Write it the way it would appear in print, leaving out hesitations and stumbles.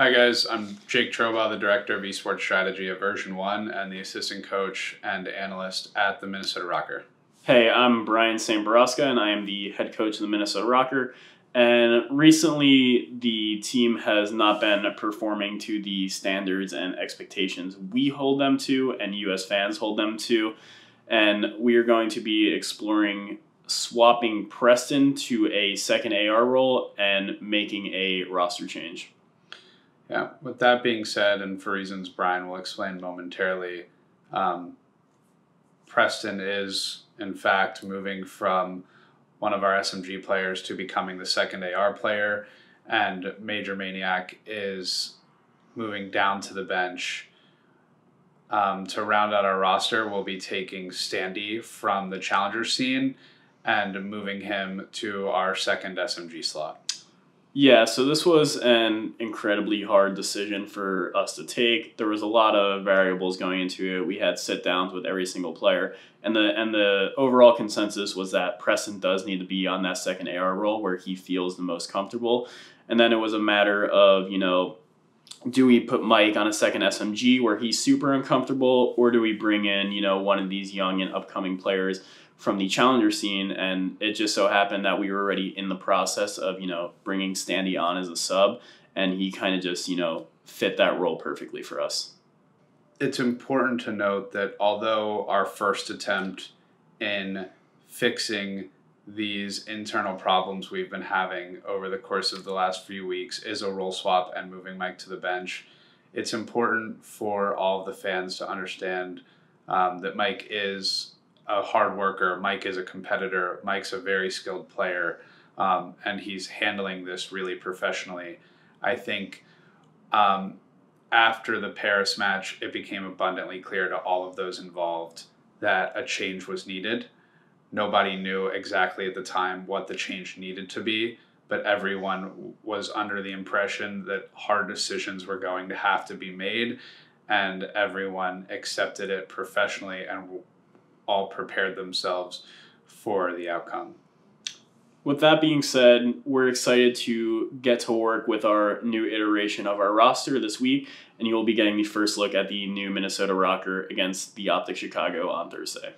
Hi guys, I'm Jake Troba, the Director of Esports Strategy at Version 1 and the Assistant Coach and Analyst at the Minnesota RØKKR. Hey, I'm Brian St. Baraska, and I am the head coach of the Minnesota RØKKR. And recently, the team has not been performing to the standards and expectations we hold them to and you as fans hold them to. And we are going to be exploring swapping Preston to a second AR role and making a roster change. Yeah, with that being said, and for reasons Brian will explain momentarily, Preston is, in fact, moving from one of our SMG players to becoming the second AR player, and MajorManiak is moving down to the bench. To round out our roster, we'll be taking Standy from the challenger scene and moving him to our second SMG slot. Yeah, so this was an incredibly hard decision for us to take. There was a lot of variables going into it. We had sit-downs with every single player, and the overall consensus was that Preston does need to be on that second AR role where he feels the most comfortable. And then it was a matter of, do we put Mike on a second SMG where he's super uncomfortable, or do we bring in, one of these young and upcoming players from the challenger scene? And it just so happened that we were already in the process of, bringing Standy on as a sub, and he kind of just, fit that role perfectly for us. It's important to note that although our first attempt in fixing these internal problems we've been having over the course of the last few weeks is a role swap and moving Mike to the bench, it's important for all of the fans to understand that Mike is a hard worker, Mike is a competitor, Mike's a very skilled player, and he's handling this really professionally. I think after the Paris match, it became abundantly clear to all of those involved that a change was needed. Nobody knew exactly at the time what the change needed to be, but everyone was under the impression that hard decisions were going to have to be made, and everyone accepted it professionally and all prepared themselves for the outcome. With that being said, we're excited to get to work with our new iteration of our roster this week, and you will be getting the first look at the new Minnesota RØKKR against the Optic Chicago on Thursday.